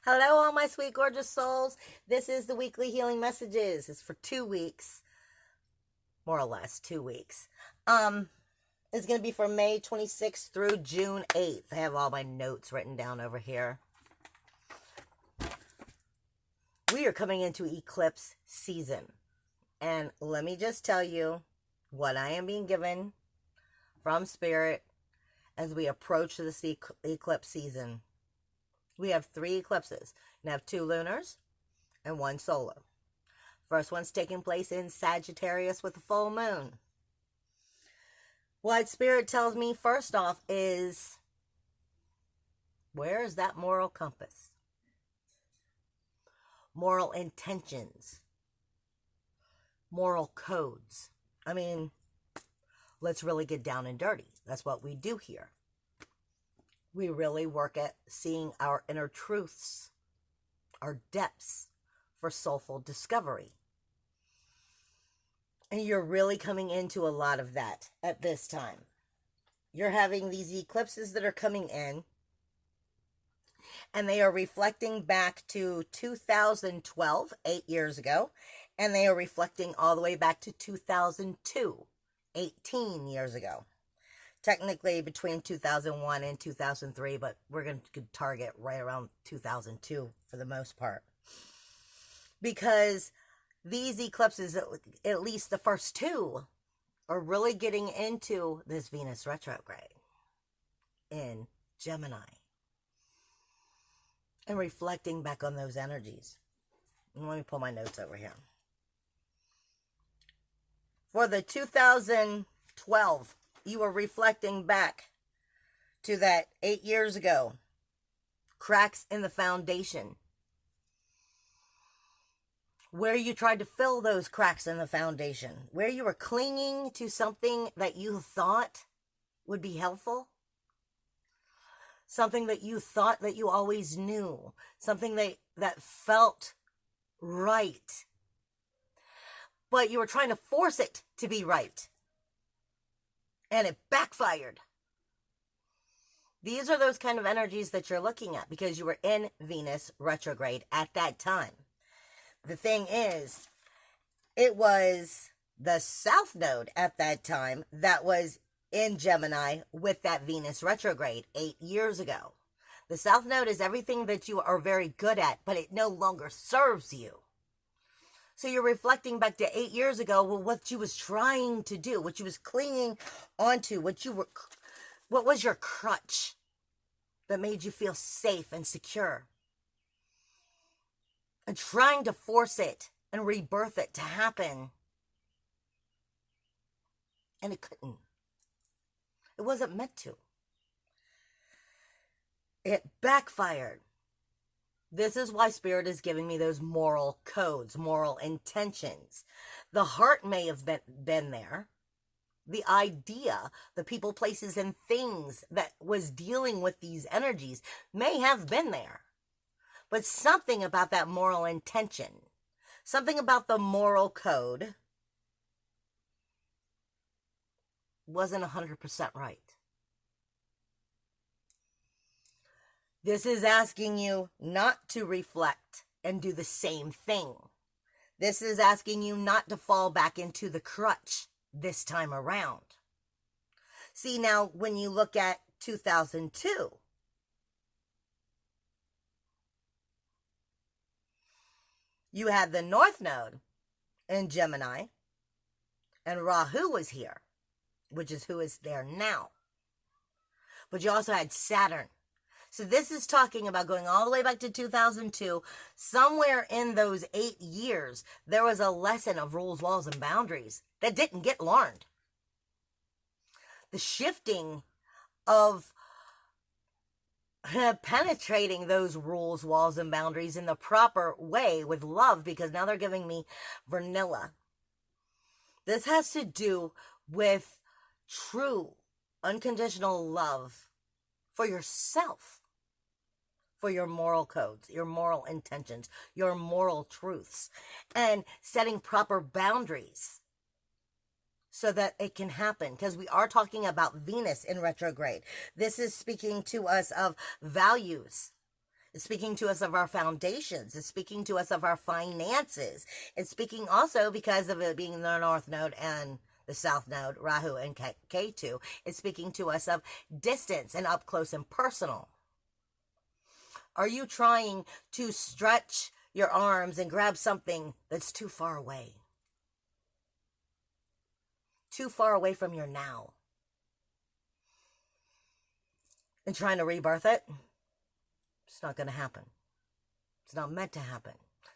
Hello, all my sweet, gorgeous souls. This is the weekly healing messages. It's for 2 weeks, more or less 2 weeks. It's going to be from May 26th through June 8th. I have all my notes written down over here. We are coming into eclipse season. And let me just tell you what I am being given from Spirit as we approach this eclipse season. We have 3 eclipses. You have 2 lunars and 1 solar. First one's taking place in Sagittarius with the full moon. What Spirit tells me first off is, where is that moral compass? Moral intentions. Moral codes. I mean, let's really get down and dirty. That's what we do here. We really work at seeing our inner truths, our depths for soulful discovery. And you're really coming into a lot of that at this time. You're having these eclipses that are coming in, and they are reflecting back to 2012, 8 years ago, and they are reflecting all the way back to 2002, 18 years ago. Technically between 2001 and 2003, but we're going to target right around 2002 for the most part. Because these eclipses, at least the first 2, are really getting into this Venus retrograde in Gemini. And reflecting back on those energies. And let me pull my notes over here. For the 2012, you are reflecting back to that 8 years ago. Cracks in the foundation. Where you tried to fill those cracks in the foundation. Where you were clinging to something that you thought would be helpful. Something that you thought that you always knew. Something that felt right. But you were trying to force it to be right. And it backfired. These are those kind of energies that you're looking at because you were in Venus retrograde at that time. The thing is, it was the South Node at that time that was in Gemini with that Venus retrograde 8 years ago. The South Node is everything that you are very good at, but it no longer serves you. So you're reflecting back to 8 years ago, well, what you was trying to do, what you was clinging onto, what was your crutch that made you feel safe and secure? And trying to force it and rebirth it to happen. And it couldn't. It wasn't meant to. It backfired. This is why Spirit is giving me those moral codes, moral intentions. The heart may have been there. The idea, the people, places, and things that was dealing with these energies may have been there. But something about that moral intention, something about the moral code wasn't 100% right. This is asking you not to reflect and do the same thing. This is asking you not to fall back into the crutch this time around. See, now, when you look at 2002, you had the North Node in Gemini, and Rahu was here, which is who is there now. But you also had Saturn. So this is talking about going all the way back to 2002. Somewhere in those 8 years, there was a lesson of rules, laws, and boundaries that didn't get learned. The shifting of penetrating those rules, walls, and boundaries in the proper way with love, because now they're giving me vanilla. This has to do with true, unconditional love for yourself, for your moral codes, your moral intentions, your moral truths, and setting proper boundaries so that it can happen, because we are talking about Venus in retrograde. This is speaking to us of values. It's speaking to us of our foundations. It's speaking to us of our finances. It's speaking also, because of it being the North Node and the South Node, Rahu and Ketu, it's speaking to us of distance and up close and personal. Are you trying to stretch your arms and grab something that's too far away? Too far away from your now? And trying to rebirth it? It's not going to happen. It's not meant to happen.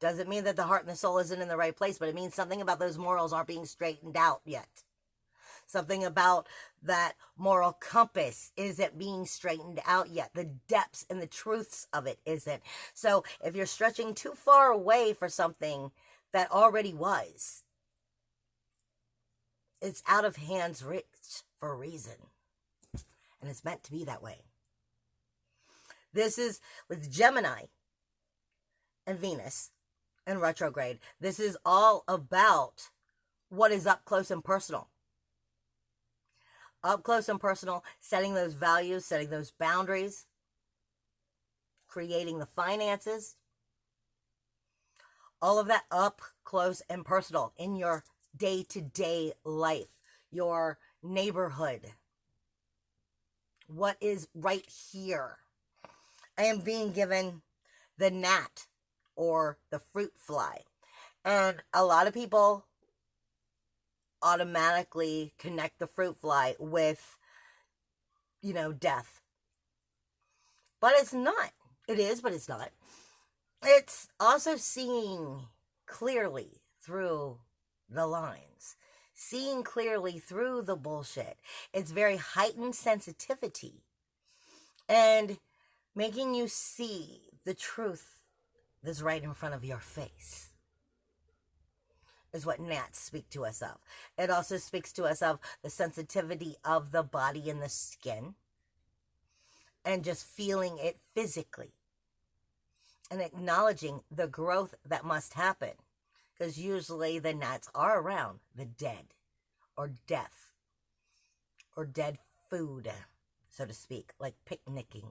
Doesn't mean that the heart and the soul isn't in the right place, but it means something about those morals aren't being straightened out yet. Something about that moral compass isn't being straightened out yet. The depths and the truths of it isn't. So if you're stretching too far away for something that already was, it's out of hand's reach for a reason. And it's meant to be that way. This is with Gemini and Venus and retrograde. This is all about what is up close and personal. Up close and personal, setting those values, setting those boundaries, creating the finances. All of that up close and personal in your day-to-day life, your neighborhood. What is right here? I am being given the gnat or the fruit fly. And a lot of people automatically connect the fruit fly with, death. But it's not. It is, but it's not. It's also seeing clearly through the lines, seeing clearly through the bullshit. It's very heightened sensitivity and making you see the truth that's right in front of your face is what gnats speak to us of. It also speaks to us of the sensitivity of the body and the skin and just feeling it physically and acknowledging the growth that must happen, because usually the gnats are around the dead or death or dead food, so to speak, like picnicking.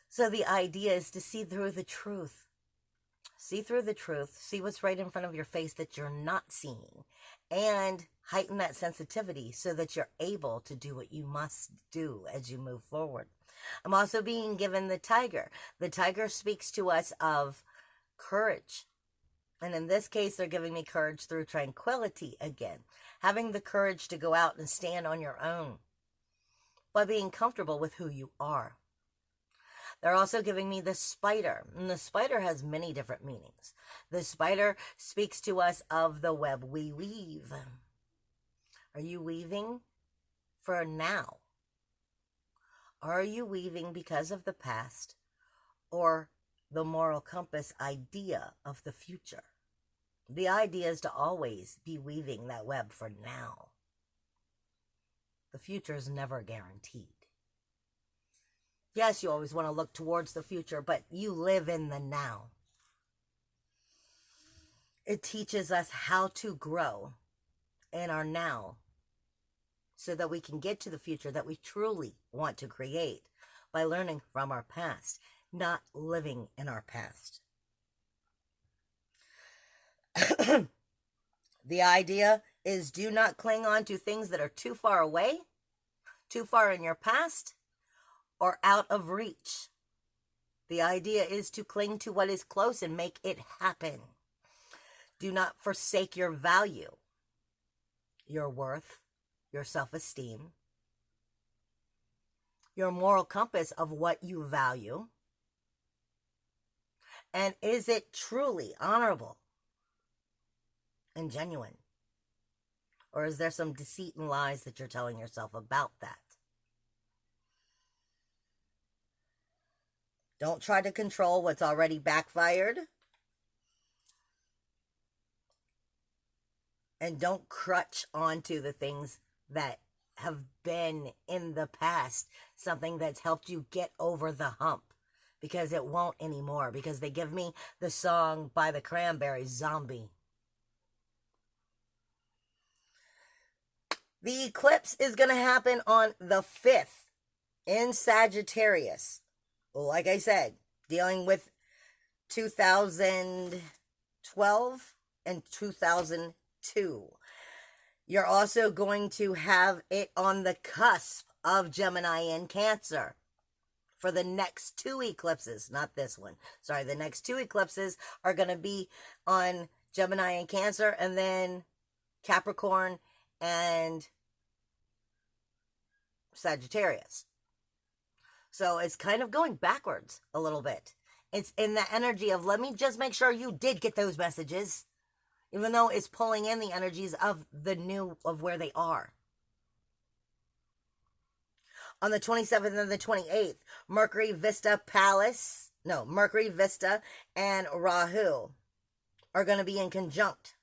So the idea is to see through the truth. See through the truth. See what's right in front of your face that you're not seeing. And heighten that sensitivity so that you're able to do what you must do as you move forward. I'm also being given the tiger. The tiger speaks to us of courage. And in this case, they're giving me courage through tranquility again. Having the courage to go out and stand on your own. By being comfortable with who you are. They're also giving me the spider, and the spider has many different meanings. The spider speaks to us of the web we weave. Are you weaving for now? Are you weaving because of the past or the moral compass idea of the future? The idea is to always be weaving that web for now. The future is never guaranteed. Yes, you always want to look towards the future, but you live in the now. It teaches us how to grow in our now so that we can get to the future that we truly want to create by learning from our past, not living in our past. The idea is do not cling on to things that are too far away, too far in your past, or out of reach. The idea is to cling to what is close and make it happen. Do not forsake your value, your worth, your self-esteem, your moral compass of what you value. And is it truly honorable and genuine? Or is there some deceit and lies that you're telling yourself about that? Don't try to control what's already backfired. And don't crutch onto the things that have been in the past, something that's helped you get over the hump, because it won't anymore, because they give me the song by the Cranberries, Zombie. The eclipse is going to happen on the 5th in Sagittarius. Like I said, dealing with 2012 and 2002. You're also going to have it on the cusp of Gemini and Cancer for the next 2 eclipses, not this one. Sorry, the next 2 eclipses are going to be on Gemini and Cancer, and then Capricorn and Sagittarius. So it's kind of going backwards a little bit. It's in the energy of, let me just make sure you did get those messages, even though it's pulling in the energies of the new, of where they are. On the 27th and the 28th, Mercury Vista and Rahu are going to be in conjunct,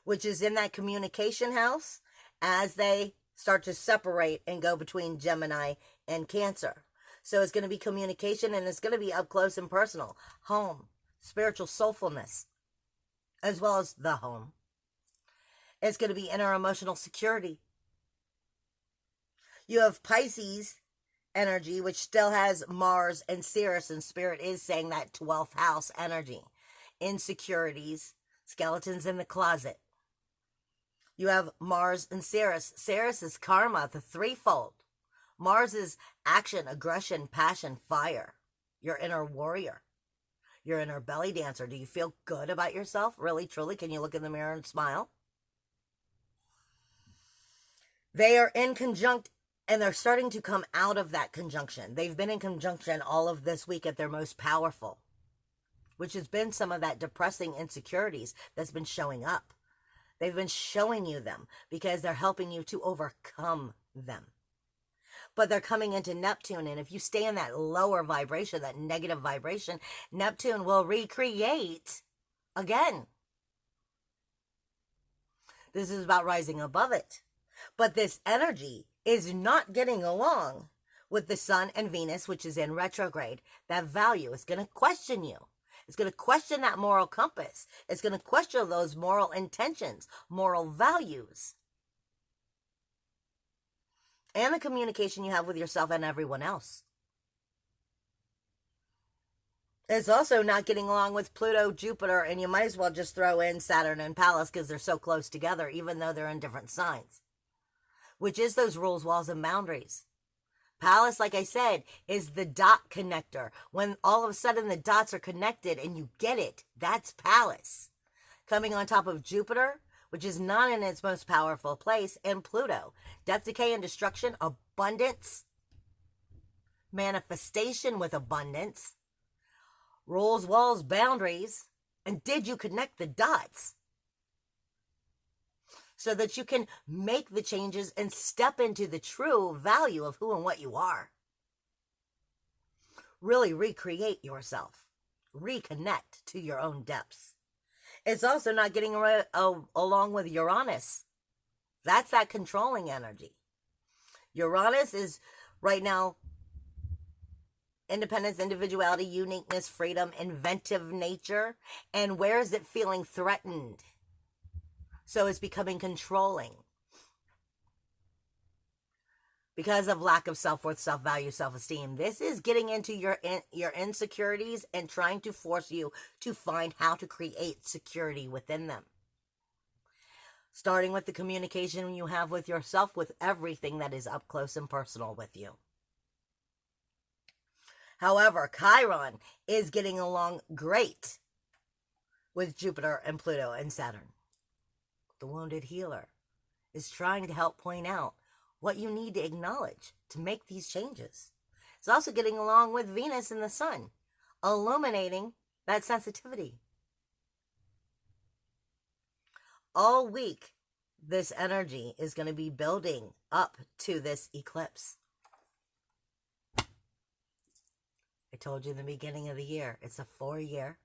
which is in that communication house as they start to separate and go between Gemini and Cancer. So it's going to be communication, and it's going to be up close and personal. Home, spiritual soulfulness, as well as the home. It's going to be inner emotional security. You have Pisces energy, which still has Mars and Ceres, and Spirit is saying that 12th house energy. Insecurities, skeletons in the closet. You have Mars and Ceres. Ceres is karma, the threefold. Mars is action, aggression, passion, fire. Your inner warrior. Your inner belly dancer. Do you feel good about yourself? Really, truly? Can you look in the mirror and smile? They are in conjunct, and they're starting to come out of that conjunction. They've been in conjunction all of this week at their most powerful, which has been some of that depressing insecurities that's been showing up. They've been showing you them because they're helping you to overcome them. But they're coming into Neptune, and if you stay in that lower vibration, that negative vibration, Neptune will recreate again. This is about rising above it. But this energy is not getting along with the Sun and Venus, which is in retrograde. That value is going to question you. It's going to question that moral compass. It's going to question those moral intentions, moral values, and the communication you have with yourself and everyone else. It's also not getting along with Pluto, Jupiter, and you might as well just throw in Saturn and Pallas because they're so close together, even though they're in different signs, which is those rules, walls, and boundaries. Pallas, like I said, is the dot connector. When all of a sudden the dots are connected and you get it, that's Pallas. Coming on top of Jupiter, which is not in its most powerful place, and Pluto. Death, decay, and destruction, abundance, manifestation with abundance, rules, walls, boundaries, and did you connect the dots? So that you can make the changes and step into the true value of who and what you are. Really recreate yourself. Reconnect to your own depths. It's also not getting along with Uranus. That's that controlling energy. Uranus is right now independence, individuality, uniqueness, freedom, inventive nature. And where is it feeling threatened? So it's becoming controlling because of lack of self-worth, self-value, self-esteem. This is getting into your insecurities and trying to force you to find how to create security within them. Starting with the communication you have with yourself, with everything that is up close and personal with you. However, Chiron is getting along great with Jupiter and Pluto and Saturn. The wounded healer is trying to help point out what you need to acknowledge to make these changes. It's also getting along with Venus and the Sun, illuminating that sensitivity. All week, this energy is going to be building up to this eclipse. I told you in the beginning of the year, it's a 4-year,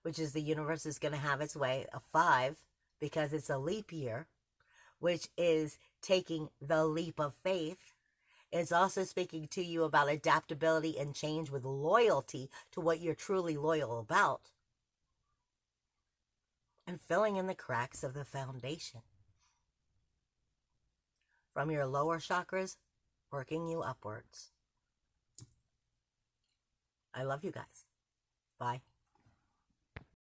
which is the universe is going to have its way, a 5, because it's a leap year, which is taking the leap of faith. It's also speaking to you about adaptability and change with loyalty to what you're truly loyal about. And filling in the cracks of the foundation. From your lower chakras, working you upwards. I love you guys. Bye.